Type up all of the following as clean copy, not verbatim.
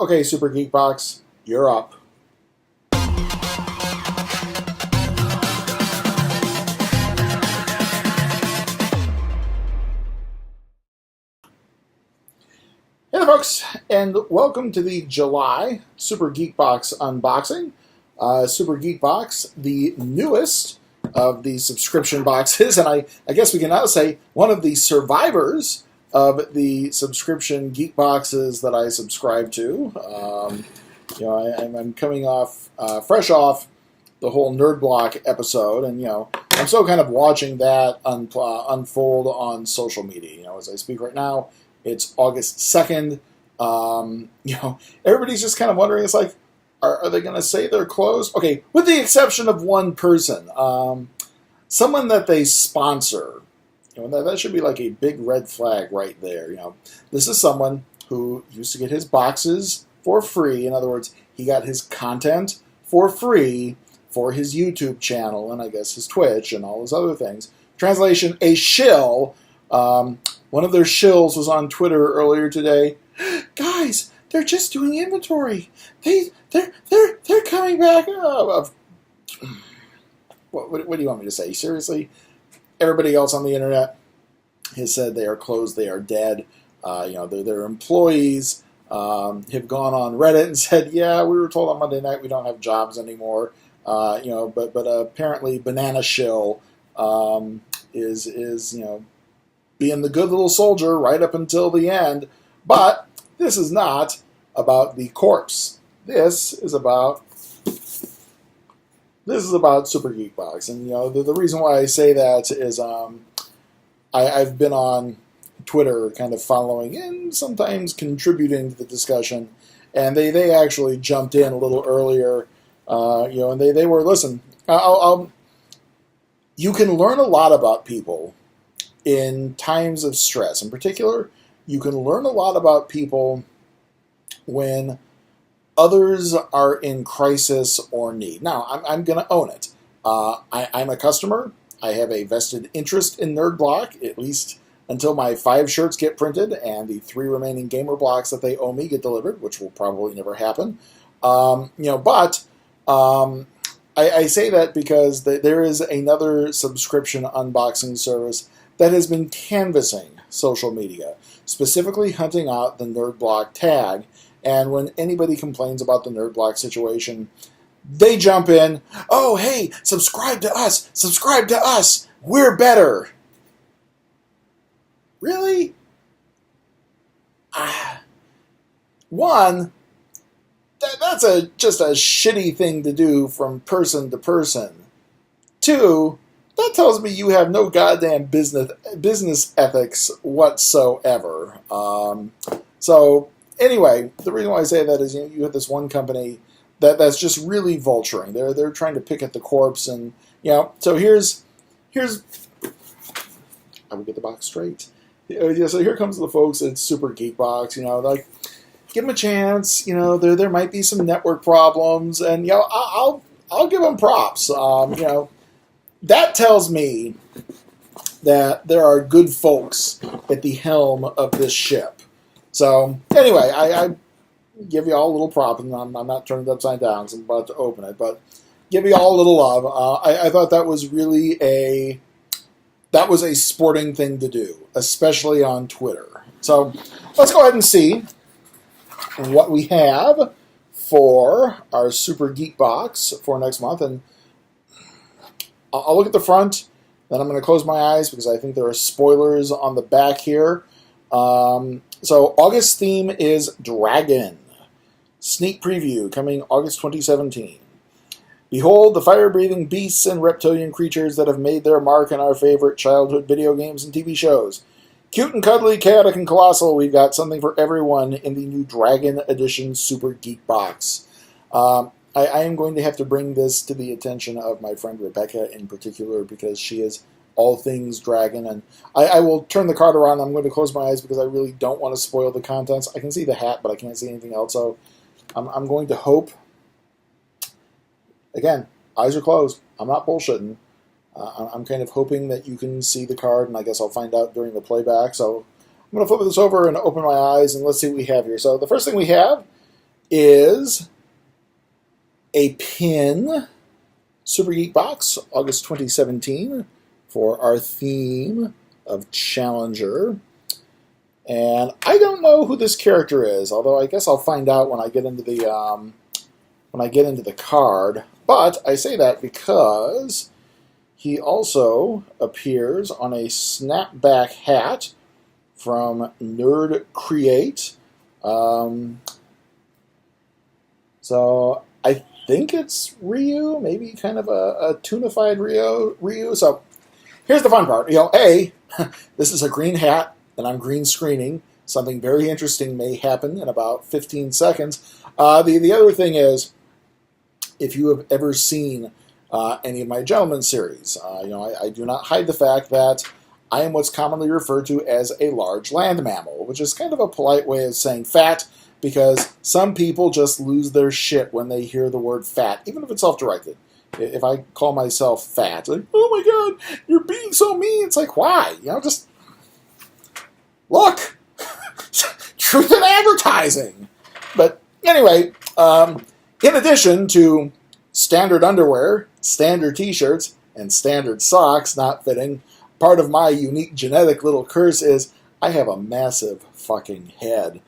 Okay, Super Geek Box, you're up. Hey there, folks, and welcome to the July Super Geek Box unboxing. Super Geek Box, the newest of the subscription boxes, and I guess we can now say one of the survivors of the subscription geek boxes that I subscribe to. I'm coming off, fresh off the whole Nerd Block episode, and I'm still kind of watching that unfold on social media. As I speak right now, it's August 2nd. Everybody's just kind of wondering. It's like, are they going to say they're closed? Okay, with the exception of one person, someone that they sponsor. That should be like a big red flag right there. This is someone who used to get his boxes for free. In other words, he got his content for free for his YouTube channel and I guess his Twitch and all his other things. Translation, a shill. One of their shills was on Twitter earlier today. Guys, they're just doing inventory. They're coming back. What do you want me to say? Seriously? Everybody else on the internet has said they are closed, they are dead. Their employees have gone on Reddit and said, yeah, we were told on Monday night we don't have jobs anymore. But apparently Banana Shill is being the good little soldier right up until the end. But this is not about the corpse. This is about Super Geek Box, and the reason why I say that is I've been on Twitter, kind of following and sometimes contributing to the discussion, and they actually jumped in a little earlier, and they were listen. You can learn a lot about people in times of stress. In particular, you can learn a lot about people when others are in crisis or need. Now, I'm going to own it. I'm a customer. I have a vested interest in Nerd Block, at least until my 5 shirts get printed and the 3 remaining gamer blocks that they owe me get delivered, which will probably never happen. I say that because there is another subscription unboxing service that has been canvassing social media, specifically hunting out the Nerd Block tag. And when anybody complains about the Nerd Block situation, they jump in, oh, hey, subscribe to us, we're better. Really? One, that's just a shitty thing to do from person to person. 2, that tells me you have no goddamn business ethics whatsoever. Anyway, the reason why I say that is you have this one company that's just really vulturing. They're trying to pick at the corpse, and So here's I will get the box straight. So here comes the folks at Super Geek Box. Like, give them a chance. There might be some network problems, and I'll give them props. That tells me that there are good folks at the helm of this ship. So, anyway, I give you all a little prop, and I'm not turning it upside down because I'm about to open it, but give you all a little love. I thought that was really a sporting thing to do, especially on Twitter. So, let's go ahead and see what we have for our Super Geek Box for next month, and I'll look at the front, then I'm going to close my eyes because I think there are spoilers on the back here. So August theme is Dragon. Sneak preview coming August 2017. Behold the fire-breathing beasts and reptilian creatures that have made their mark in our favorite childhood video games and TV shows. Cute and cuddly, chaotic and colossal, we've got something for everyone in the new Dragon Edition Super Geek Box. I am going to have to bring this to the attention of my friend Rebecca in particular because she is all things dragon, and I will turn the card around. I'm going to close my eyes because I really don't want to spoil the contents. I can see the hat, but I can't see anything else, so I'm going to hope. Again, eyes are closed. I'm not bullshitting. I'm kind of hoping that you can see the card, and I guess I'll find out during the playback. So I'm going to flip this over and open my eyes, and let's see what we have here. So the first thing we have is a pin Super Geek box, August 2017, for our theme of Challenger. And I don't know who this character is, although I guess I'll find out when I get into the card. But I say that because he also appears on a snapback hat from Nerd Create. So I think it's Ryu, maybe kind of a tunified Ryu. So here's the fun part. This is a green hat, and I'm green screening. Something very interesting may happen in about 15 seconds. The other thing is, if you have ever seen any of my Gentleman series, I do not hide the fact that I am what's commonly referred to as a large land mammal, which is kind of a polite way of saying fat, because some people just lose their shit when they hear the word fat, even if it's self-directed. If I call myself fat, like, oh my god, you're being so mean. It's like, why? Just look. Truth in advertising. But anyway, in addition to standard underwear, standard t-shirts, and standard socks not fitting, part of my unique genetic little curse is I have a massive fucking head.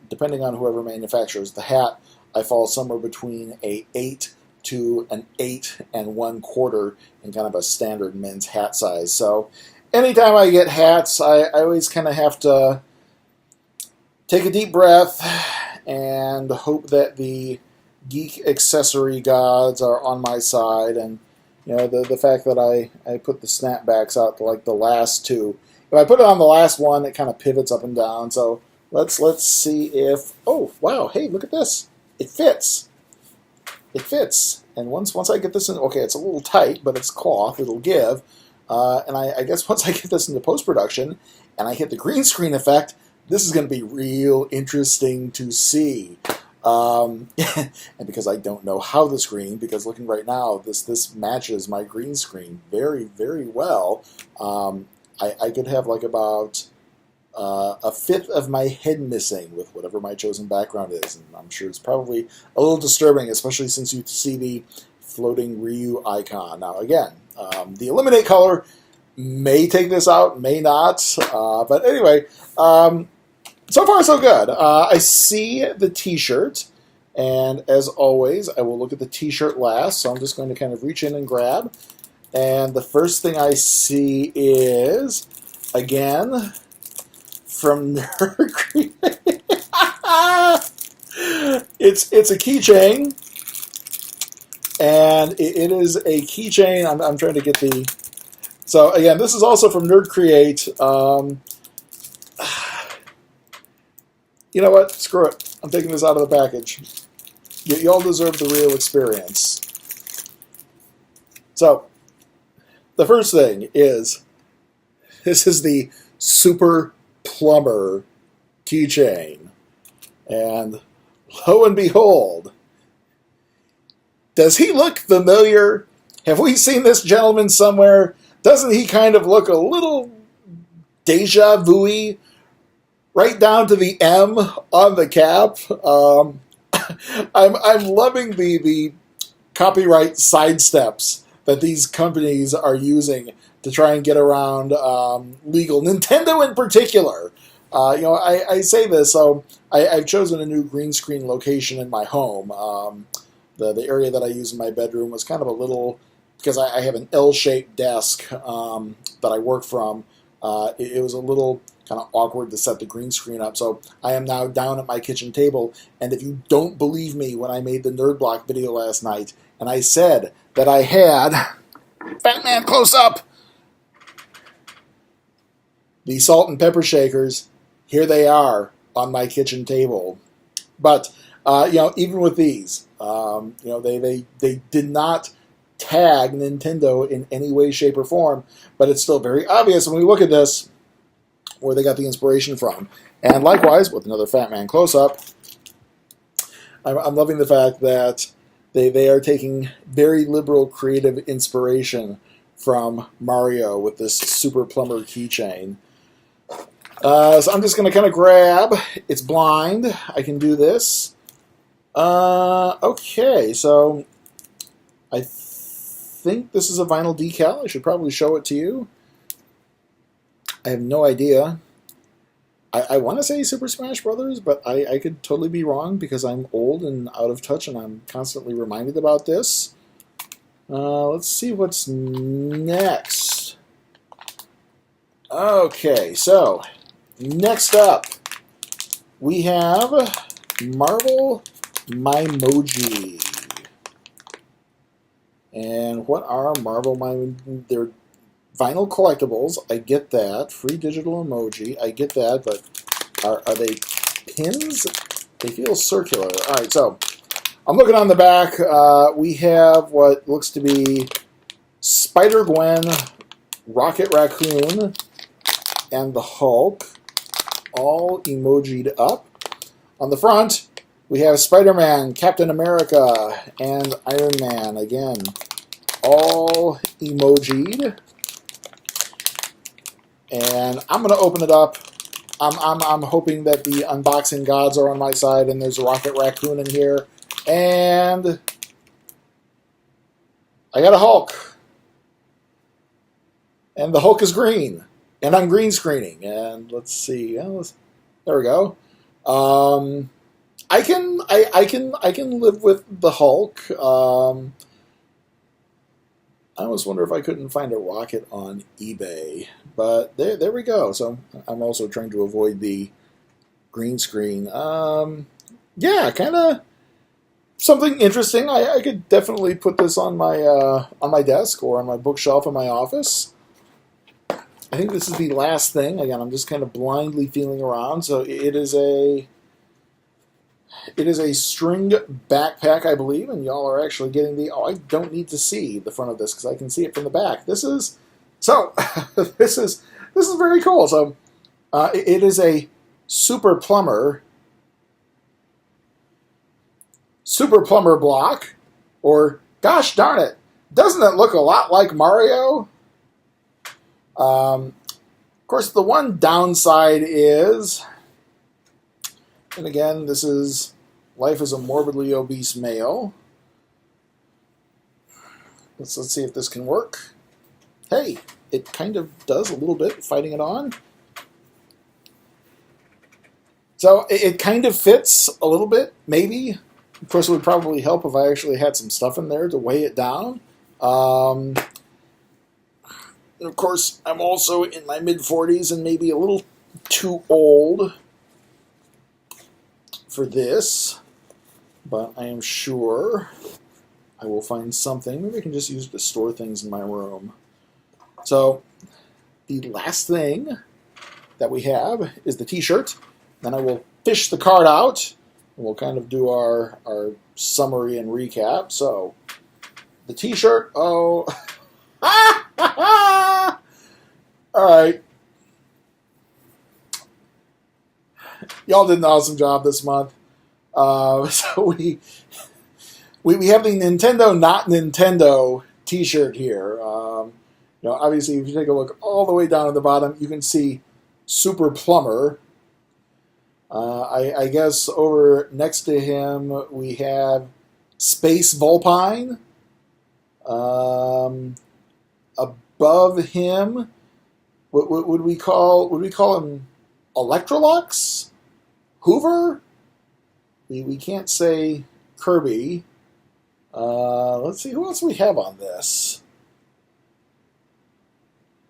Depending on whoever manufactures the hat, I fall somewhere between a 8 to an 8 1/4 in kind of a standard men's hat size. So anytime I get hats, I always kind of have to take a deep breath and hope that the geek accessory gods are on my side. And the fact that I put the snapbacks out to like the last two. If I put it on the last one, it kind of pivots up and down. So let's see if, oh wow, hey, look at this. It fits. It fits. And once I get this in, okay, it's a little tight, but it's cloth, it'll give. And I guess once I get this into post-production and I hit the green screen effect, this is going to be real interesting to see. And because I don't know how this green, because looking right now, this matches my green screen very, very well. I could have like about a fifth of my head missing with whatever my chosen background is. And I'm sure it's probably a little disturbing, especially since you see the floating Ryu icon. Now, again, the eliminate color may take this out, may not. But anyway, so far so good. I see the t-shirt, and as always, I will look at the t-shirt last, so I'm just going to kind of reach in and grab. And the first thing I see is, again, from Nerd Create. It's a keychain, and it is a keychain. I'm trying to get the... So again, this is also from Nerd Create. You know what? Screw it. I'm taking this out of the package. You all deserve the real experience. So, the first thing is, this is the Super Plumber keychain. And lo and behold, does he look familiar? Have we seen this gentleman somewhere? Doesn't he kind of look a little deja vu-y? Right down to the M on the cap. I'm loving the copyright sidesteps that these companies are using to try and get around legal. Nintendo in particular. I say this, so I've chosen a new green screen location in my home. The area that I use in my bedroom was kind of a little, because I have an L-shaped desk that I work from. It was a little kind of awkward to set the green screen up, so I am now down at my kitchen table, and if you don't believe me, when I made the Nerd Block video last night, and I said that I had, Fat Man close up, the salt and pepper shakers, here they are on my kitchen table. But, even with these, they did not tag Nintendo in any way, shape, or form, but it's still very obvious when we look at this where they got the inspiration from. And likewise, with another Fat Man close-up, I'm loving the fact that they are taking very liberal creative inspiration from Mario with this Super Plumber keychain. So I'm just going to kind of grab, it's blind, I can do this. Okay, so I think this is a vinyl decal. I should probably show it to you. I have no idea. I want to say Super Smash Brothers, but I could totally be wrong because I'm old and out of touch and I'm constantly reminded about this. Let's see what's next. Okay, so next up we have Marvel Mimoji. And what are Marvel Mimoji? They're vinyl collectibles. I get that. Free digital emoji. I get that, but are they pins? They feel circular. All right, so I'm looking on the back. We have what looks to be Spider-Gwen, Rocket Raccoon, and the Hulk, all emojied up. On the front, we have Spider-Man, Captain America, and Iron Man, again, all emojied. And I'm going to open it up. I'm hoping that the unboxing gods are on my side, and there's a Rocket Raccoon in here. And I got a Hulk. And the Hulk is green. And I'm green screening. And let's see. There we go. I can live with the Hulk. I almost wonder if I couldn't find a rocket on eBay, but there we go. So I'm also trying to avoid the green screen. Yeah, kind of something interesting. I could definitely put this on my desk or on my bookshelf in my office. I think this is the last thing. Again, I'm just kind of blindly feeling around. So it is a string backpack, I believe, and y'all are actually getting the. Oh, I don't need to see the front of this because I can see it from the back. This is this is very cool. So it is a super plumber block, or gosh darn it, doesn't it look a lot like Mario? Of course, the one downside is, and again, this is life as a morbidly obese male. Let's see if this can work. Hey, it kind of does a little bit, fighting it on. So it kind of fits a little bit, maybe. Of course, it would probably help if I actually had some stuff in there to weigh it down. And of course, I'm also in my mid-40s and maybe a little too old for this, but I am sure I will find something. Maybe I can just use it to store things in my room. So the last thing that we have is the t-shirt. Then I will fish the card out, and we'll kind of do our summary and recap. So the t-shirt, oh... All right. Y'all did an awesome job this month. So we have the Nintendo Not Nintendo t-shirt here. Obviously, if you take a look all the way down at the bottom, you can see Super Plumber. I guess over next to him we have Space Vulpine. Above him, what would we call him? Electrolux? Hoover? We can't say Kirby. Let's see, who else we have on this?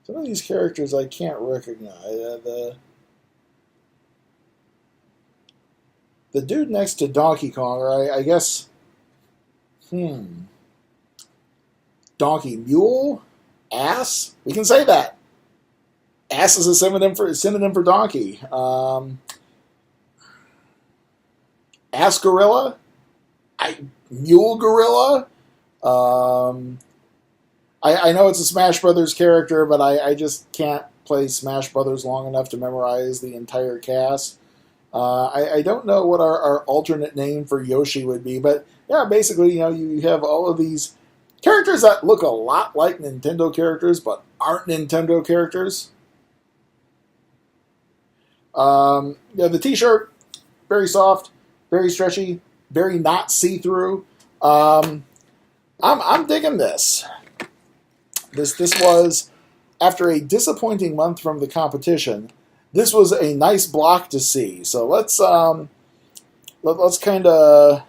Some of these characters I can't recognize. The dude next to Donkey Kong, or I guess... Donkey Mule? Ass? We can say that. Ass is a synonym for donkey. Ass Gorilla? Mule Gorilla? I know it's a Smash Brothers character, but I just can't play Smash Brothers long enough to memorize the entire cast. I don't know what our alternate name for Yoshi would be, but yeah, basically, you have all of these characters that look a lot like Nintendo characters, but aren't Nintendo characters. The t-shirt, very soft, very stretchy, very not see-through. I'm digging this. This was, after a disappointing month from the competition, this was a nice block to see. So let's kind of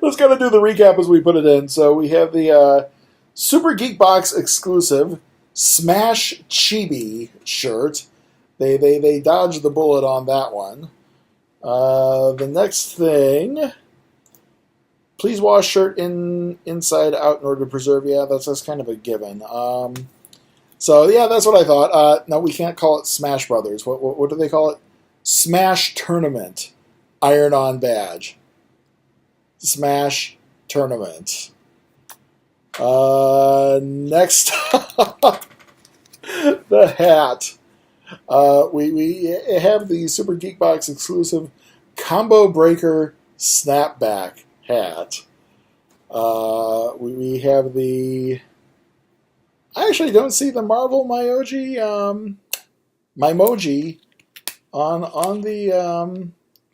let's kind of do the recap as we put it in. So we have the Super Geek Box exclusive Smash Chibi shirt. They dodged the bullet on that one. The next thing, please wash shirt inside out in order to preserve. Yeah, that's kind of a given. So yeah, that's what I thought. No, we can't call it Smash Brothers. What do they call it? Smash Tournament iron-on badge. Smash Tournament. Next up, the hat. We have the Super Geek Box exclusive Combo Breaker Snapback hat. We have the... I actually don't see the Marvel Myoji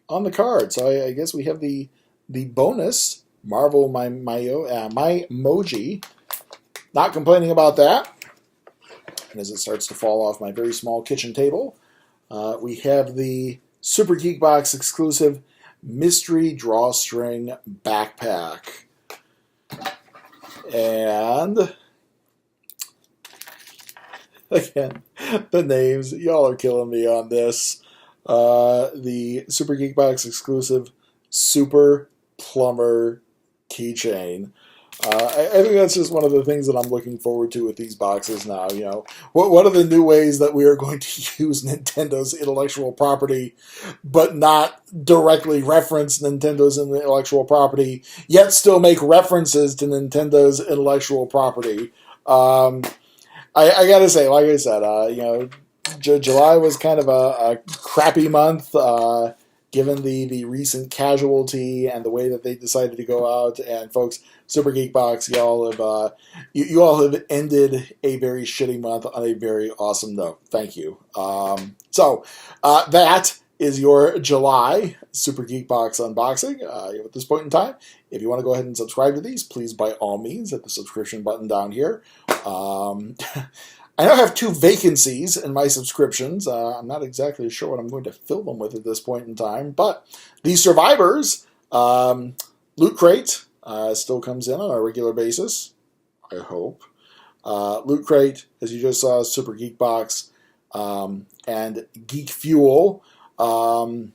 on the card. So I guess we have the bonus Marvel Mymoji. Not complaining about that. And as it starts to fall off my very small kitchen table, we have the Super Geek Box exclusive Mystery Drawstring Backpack. And again, the names, y'all are killing me on this. The Super Geek Box exclusive Super Plumber Keychain. I think that's just one of the things that I'm looking forward to with these boxes now. You know, what are the new ways that we are going to use Nintendo's intellectual property, but not directly reference Nintendo's intellectual property, yet still make references to Nintendo's intellectual property. I gotta say, like I said, you know, July was kind of a crappy month, given the recent casualty and the way that they decided to go out. And folks, Super Geek Box, y'all have you all have ended a very shitty month on a very awesome note. Thank you. So that is your July Super Geek Box unboxing. At this point in time, if you want to go ahead and subscribe to these, please by all means hit the subscription button down here. I now have 2 vacancies in my subscriptions. I'm not exactly sure what I'm going to fill them with at this point in time, but the Survivors Loot Crate still comes in on a regular basis, I hope. Loot Crate, as you just saw, Super Geek Box, and Geek Fuel. Then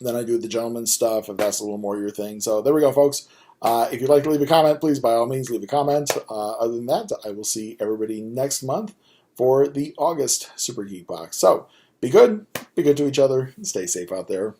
I do the gentleman's stuff, if that's a little more your thing. So there we go, folks. If you'd like to leave a comment, please, by all means, leave a comment. Other than that, I will see everybody next month for the August Super Geek Box. So, be good to each other, and stay safe out there.